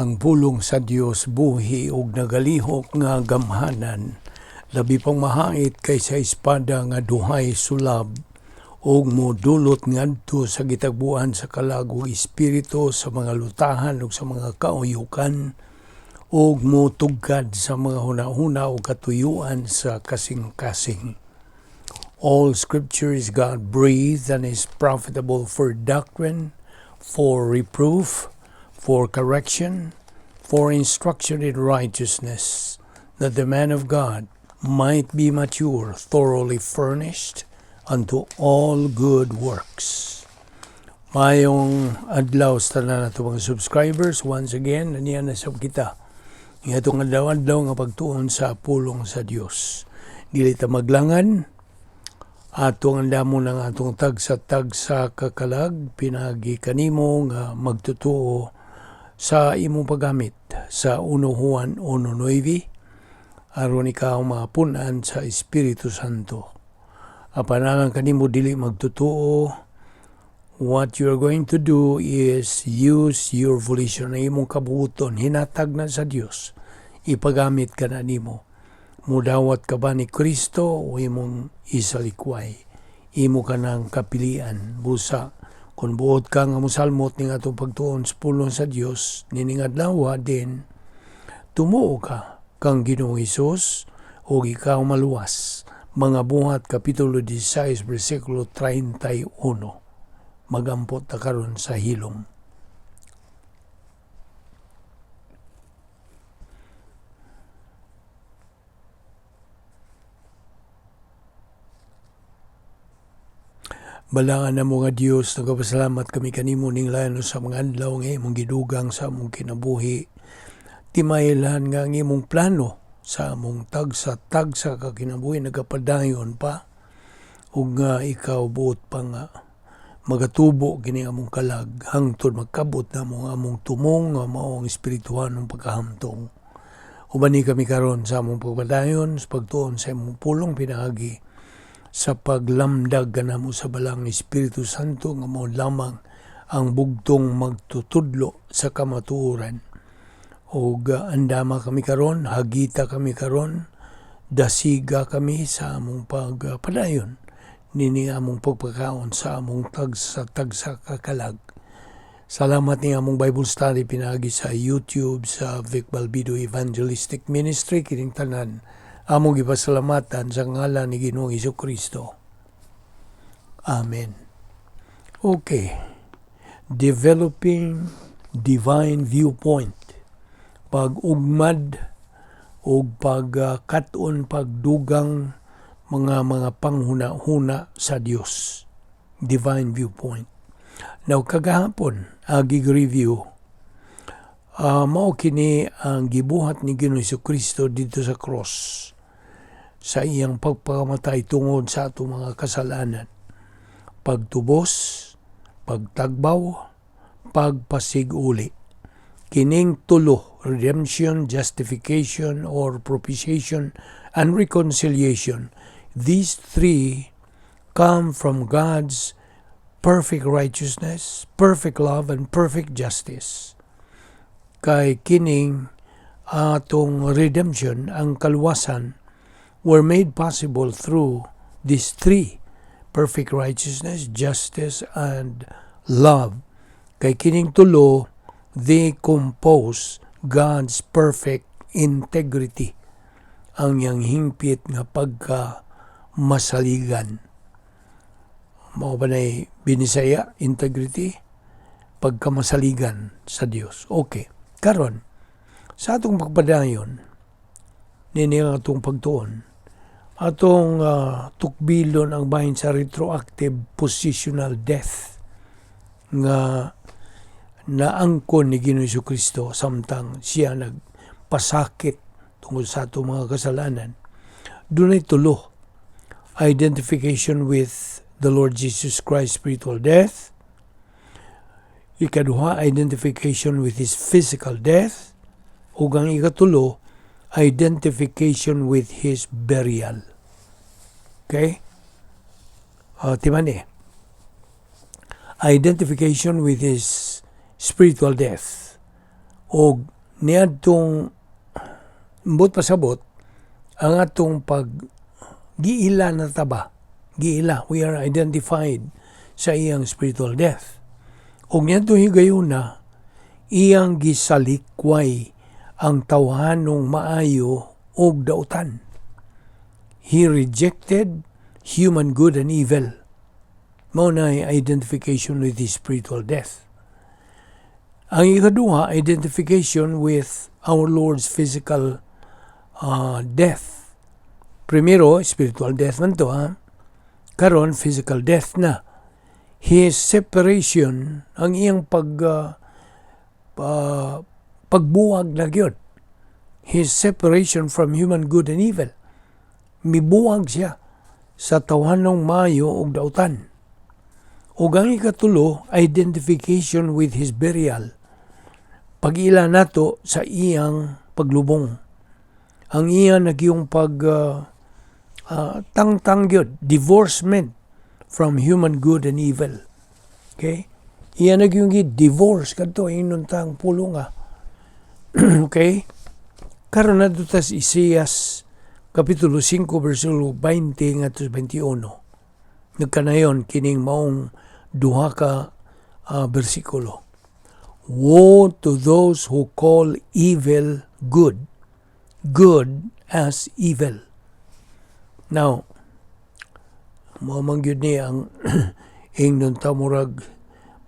Ang pulong sa Dios buhi ug nagalihok nga gamhanan, labi pang mahait kaysa espada nga duhay sulab, ug modulot ngadto sa gitagbuan sa kalag ug espiritu, sa mga lutahan ug sa mga kauyukan, ug motugkad sa mga hunahuna ug katuyuan sa kasing-kasing. All Scripture is God-breathed and is profitable for doctrine, for reproof, for correction, for instruction in righteousness, that the man of God might be mature, thoroughly furnished unto all good works. Mayong adlaw sa tanan nato mga subscribers, once again, naniya na sa kita. Itong adlaw-adlaw nga pagtuon sa pulong sa Dios. Dili ta maglangan, atong andamo ng atong tagsa-tagsa kakalag, pinagi kanimo nga magtutuo sa imong paggamit sa 1 Juan 1:9, aron ikaw mapunan sa Espiritu Santo. Apanalang kanimo dili magtutuo, what you're going to do is use your volition na imong kabuuton, hinatag na sa Dios, ipagamit ka na nimo. Mudawat ka ba ni Kristo o imong isalikway? Imo ka ng kapilian. Busa, kung buot ka nga musalmot ning atong pagtuon sa pulong sa Dios, nining adlaw din, tumuo ka kang Ginoong Hesus o ikaw maluwas. Mga Buhat, Kapitulo 16, versikulo 31. Magampot ta karon sa hilom. Balangan na mga Diyos, nagpasalamat kami kanimo ning lano sa mga adlaw nga imong gidugang sa among kinabuhi. Timaylan nga ang imong plano sa among tagsa-tagsa ka kinabuhi nagapadayon pa. Ug nga ikaw buot pa nga magatubo kini among kalag hangtod magkabot na among tumong nga mao ang espirituhanong pagkahamtong. Ubani kami karon sa among pagpadayon sa pagtuon sa imong pulong pinaagi, sa paglamdag kanamo sa balang Espiritu Santo nga mao lamang ang bugtong magtutudlo sa kamatuoran. Og andama kami karon, hagita kami karon, dasiga kami sa among pagpadayon nini among pagpakaon sa among tagsa kakalag. Salamat ni among Bible study pinagi sa YouTube sa Balbido Evangelistic Ministry kining tanan. Among ipasalamatan sa ngalan ni Ginoong Jesucristo. Amen. Okay. Developing divine viewpoint. Pag-ugmad o pagkaton, pagdugang mga panghuna-huna sa Dios. Divine viewpoint. Now, kagahapon, gig-review, mao kini ang gibuhat ni Ginoong Jesucristo dito sa cross, sa iyang pagpakamatay tungod sa atong mga kasalanan. Pagtubos, pagtagbaw, pagpasiguli. Kining tulo, redemption, justification, or propitiation, and reconciliation. These three come from God's perfect righteousness, perfect love, and perfect justice. Kay kining atong redemption, ang kaluwasan, were made possible through these three: perfect righteousness, justice, and love. Kay kining tulo, they compose God's perfect integrity, ang yang hingpit nga pagka-masaligan. Mao ba na binisaya, integrity, pagkamasaligan sa Dios. Okay, karon sa atong pagpadayon, nini ang atong pagtuon, atong tukbilon ang bahin sa retroactive positional death nga naangkon ni Ginoong Jesucristo samtang siya nagpasakit tungkol sa atong mga kasalanan. Dunay tulo: identification with the Lord Jesus Christ, spiritual death; ikaduha, identification with His physical death; ug ang ikatulo, identification with His burial. Okay? Timani. Identification with His spiritual death. O niadtong mbot pasabot ang atong giila na taba. Giila, we are identified sa iyang spiritual death. O niadtong higayuna, iyang gisalikway ang tawhanong maayo og dautan. He rejected human good and evil. Mao na identification with his spiritual death. Ang ikaduha, identification with our Lord's physical death. Primero, spiritual death man to, karon physical death na. His separation, ang iyang pagbuwag na gyud. His separation from human good and evil. Mibuwag siya sa tawhanong maayo ug dautan. Ug ang ikatulo, identification with his burial. Pag-ila nato sa iyang paglubong. Ang iyang nagyong tangtang gyud, divorcement from human good and evil. Okay? Iyan nagyong divorce kadto inuntang pulunga. Okay? Karon na tas Isaias kapitulo 5 versikulo 20 ngadto 21. Nagkanayon kining maong duha ka bersikulo. Woe to those who call evil good, good as evil. Now, mamangyod ni ang ingnon tamurag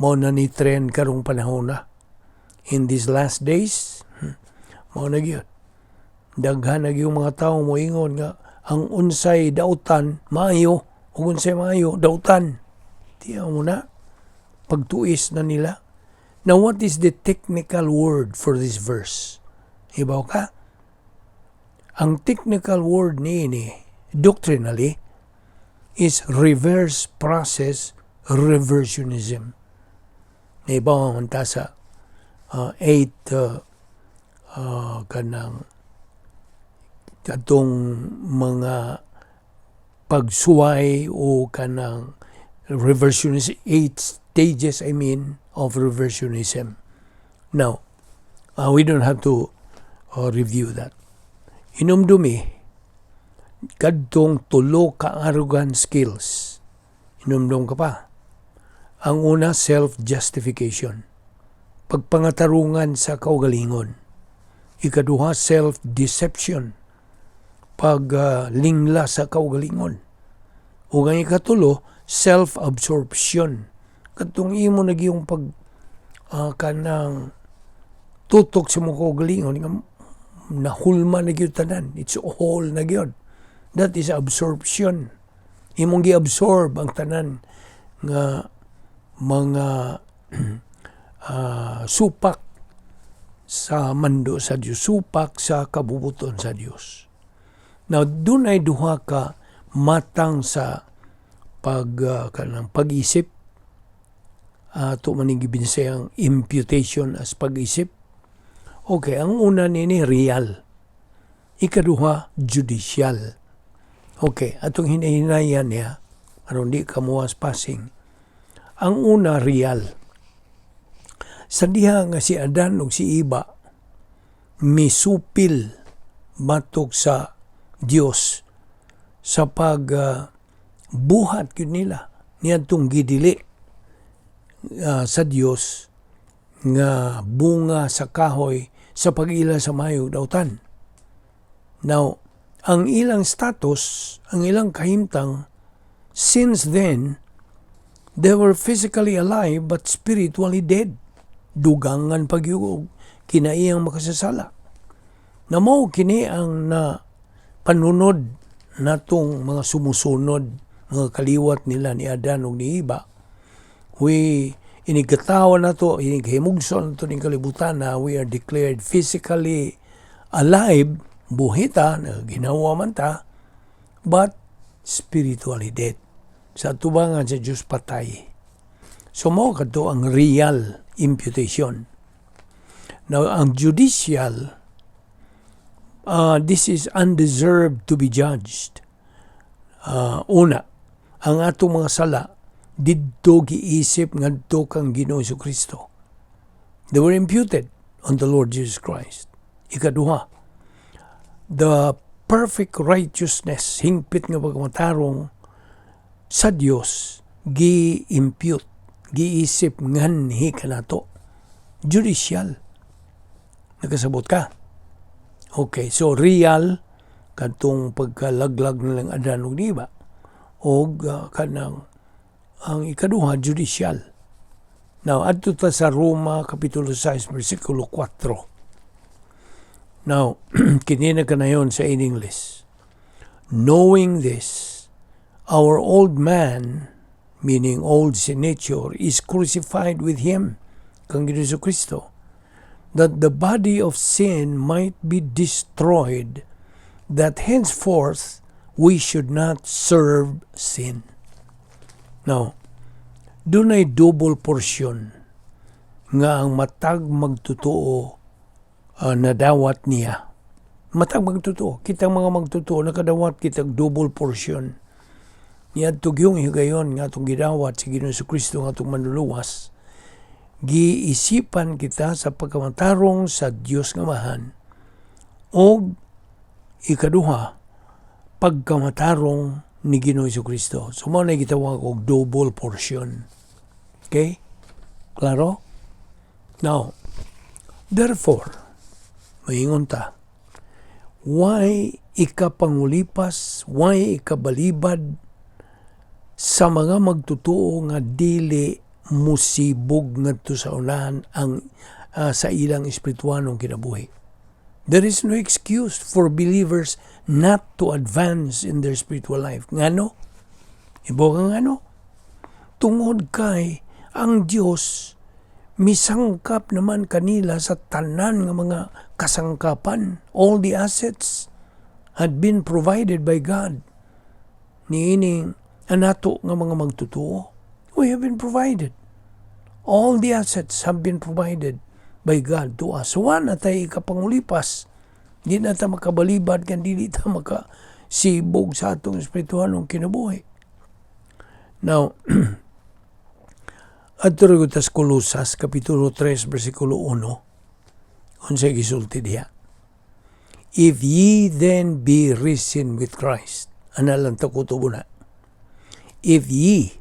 mo na ni trend karong panahon na. In these last days, mo na gyud. Daghan na yung mga tao mo ingon nga ang unsay dautan maayo, ug unsay maayo dautan. Tiyaw mo na pagtuis na nila. Now, what is the technical word for this verse? Ibaw ka? Ang technical word ni doctrinally is reverse process reversionism. Ibaw ang tasa 8 kanang katong mga pagsuway o kanang reversionism, 8 stages of reversionism. Now, we don't have to review that. Inumdumi, kadtong tulo ka arrogant skills. Inumdum ka pa. Ang una, self-justification. Pagpangatarungan sa kaugalingon. Ikaduha, self-deception. Paglingla sa kaugalingon. O ang ikatulo, self-absorption. Katong imo nagyong kanang tutok sa mga kaugalingon, nahulma na gyud tanan. It's all na gyud. That is absorption. Imong gi-absorb ang tanan nga mga supak sa mando sa Dios, supak sa kabubuton sa Dios. Now, dunay duha ka matang sa kanang pag-isip. Ito maning gibinsayang imputation as pag-isip. Okay, ang una nini real. Ikaduha, judicial. Okay, atong hinahinayan niya, aron di kamuwas passing. Ang una, real. Sa diha nga si Adan ug si Iba, misupil batok sa Dios sa buhat yun nila niadtong gidili sa Dios nga bunga sa kahoy sa pag-ila sa mayog dautan. Now, ang ilang status, ang ilang kahimtang, since then, they were physically alive but spiritually dead. Dugangan pagyugog, kinaiyang makasasala. Na mao kini ang panunod natong mga sumusunod, mga kaliwat nila ni Adan ug ni Iba. Inigatawa na to, inigahimugson na to ng kalibutan na we are declared physically alive, buhita, ginawa man ta, but spiritually dead. Sa tubangan sa Diyos patay. So mo kadto ang real imputation. Now, ang judicial, this is undeserved to be judged. Una, ang atong mga sala, didto giisip ngadto kang Ginoo Kristo. They were imputed on the Lord Jesus Christ. Ikaduha, the perfect righteousness, hingpit nga pagmatarong sa Dios, gi-impute, giisip nganhi kanato. Judicial. Nakasabot ka? Okay, so real, katong pagkalaglag nilang adan og diba, o kanang ang ikaduha, judicial. Now, adto ta sa Roma, Kapitulo 6, versikulo 4. Now, kinina ka na yun sa in English. Knowing this, our old man, meaning old sin nature, is crucified with him, kang Ginoong Kristo, that the body of sin might be destroyed, that henceforth we should not serve sin. Now, dunay double portion nga ang matag magtotoo nadawat niya. Matag magtotoo. Kitang mga magtotoo, nakadawat kitang double portion. Niadtog yung higayon nga itong gidawat si Ginoong Kristo nga itong manluluwas. Giisipan kita sa pagkamatarong sa Dios nga Amahan. O ikaduha, pagkamatarong ni Ginoong Kristo. So, mo na gitawag og double portion. Okay? Klaro? Now, therefore, maingon ta, why ikapangulipas, why ikabalibad sa mga magtutuo nga dili musibog ngadto sa unahan ang sa ilang espirituanong kinabuhi. There is no excuse for believers not to advance in their spiritual life. Ngano? Ibo ka ngano? Tungod kay ang Dios misangkap naman kanila sa tanan nga mga kasangkapan. All the assets had been provided by God. Niining anato nga mga magtutuo, we have been provided. All the assets have been provided by God to us. So, wala tayo ikapangulipas. Di na tayo makabalibad, hindi tayo makasibog sa atong espiritualong kinabuhi. Now, at Turugutas Kolosas, Kapitulo 3, versikulo 1, unsay gisulti diha. If ye then be risen with Christ, analang takutubo na. If ye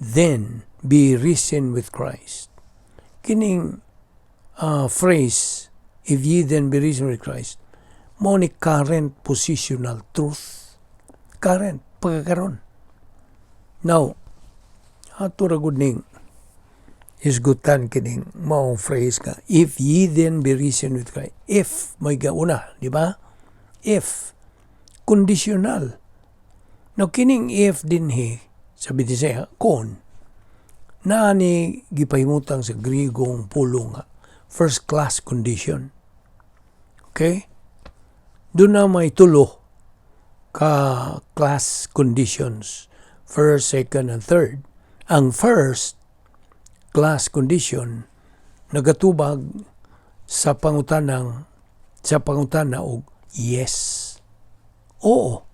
then be risen with Christ. Kining phrase, if ye then be risen with Christ, mo ni current positional truth. Current, pagkakaroon. Now, ato ragod ning isgutan kining maong phrase ka, if ye then be risen with Christ. If, may gauna, di ba? If, conditional. Now, kining if din sabi di siya, kon, na ni gipahimutang sa Grigong pulong first class condition. Okay? Doon na may tulo ka class conditions. First, second, and third. Ang first class condition nagatubag sa pangutana og yes. Oo.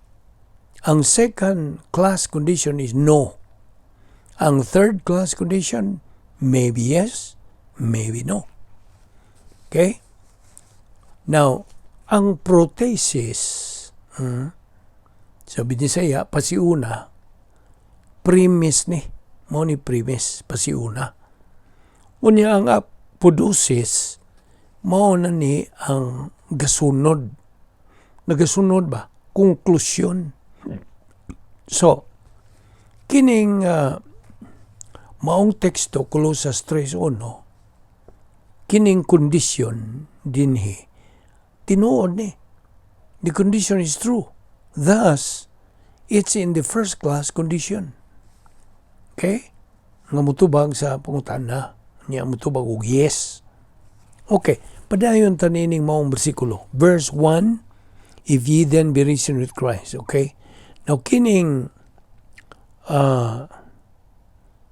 Ang second class condition is no. Ang third class condition, maybe yes, maybe no. Okay? Now, ang prothesis, sabi ni saya, pasiuna, premise ni, mo ni premise, pasiuna. Unya ang apodosis, mao na ni ang gasunod. Nagasunod ba? Konklusyon. So, kining maong teksto, Kolosas 3:1, kining kondisyon dinhi, tinuod ni. The condition is true. Thus, it's in the first class condition. Okay? Nga mutubag sa pangutana. Nga mutubag og yes. Okay. Padayon tanining maong bersikulo. Verse 1, if ye then be risen with Christ. Okay? Now, kining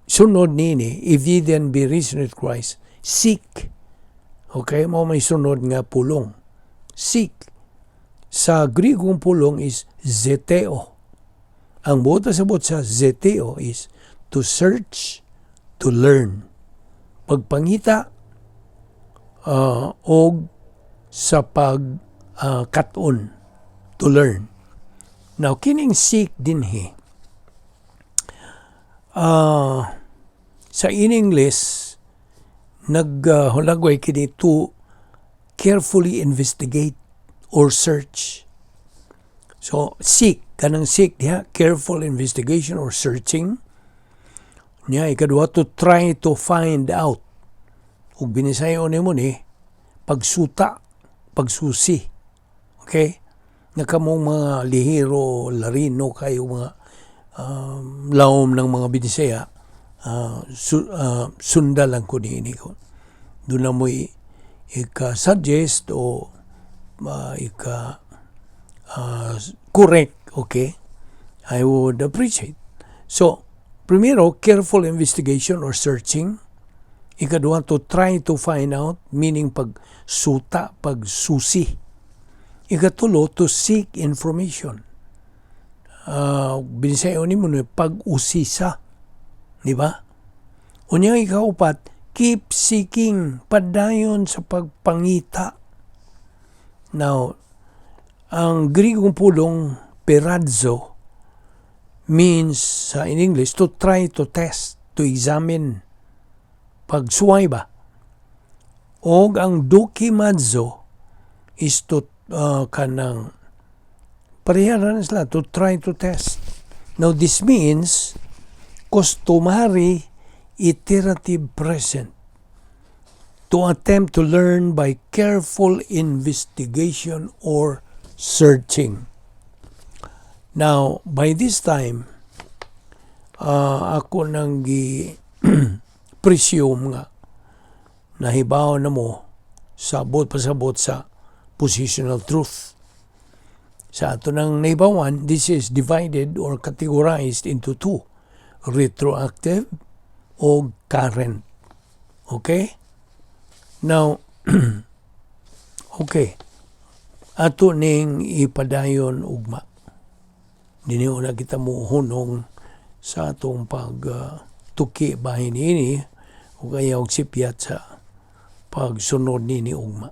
sunod nini, if ye then be risen with Christ, seek. Okay? May sunod nga pulong. Seek. Sa Grigong pulong is zeteo. Ang buta sabot sa zeteo is to search, to learn. Pagpangita, og sa cut-on to learn. Now, kining seek dinhi, sa in English, naghulagway kini to carefully investigate or search. So, seek, kanang seek diha, careful investigation or searching. Nya, ikadua, to try to find out. Ug binisayo nimo ni, pagsuta, pagsusi. Okay? Nakamong mga lihiro, larino, kayo mga laom ng mga binisaya, sunda lang ko niini ko. Doon na mo ika-suggest o correct, okay? I would appreciate. So, primero, careful investigation or searching. Ikadua, to try to find out, meaning pagsuta, pagsusi. Ikatulo, to seek information. Binisayo ni mo pag-usisa. Di ba? Unyang ikaupat, keep seeking, padayon sa pagpangita. Now, ang Grigong pulong perazzo means in English to try to test, to examine, pagsuway ba? O ang dokimazzo is to kanang pareharan sila, to try to test. Now, this means customary iterative present, to attempt to learn by careful investigation or searching. Now, by this time, ako nang presume nga nahibaw na mo pasabot sa positional truth. Sa ato nang nahibawan, this is divided or categorized into two: retroactive o current. Okay? Now, okay. Ato ning ipadayon ugma. Dini una kita mo hunong sa atong tuki bahin ini o kaya og sipyat sa pagsunod nini ugma.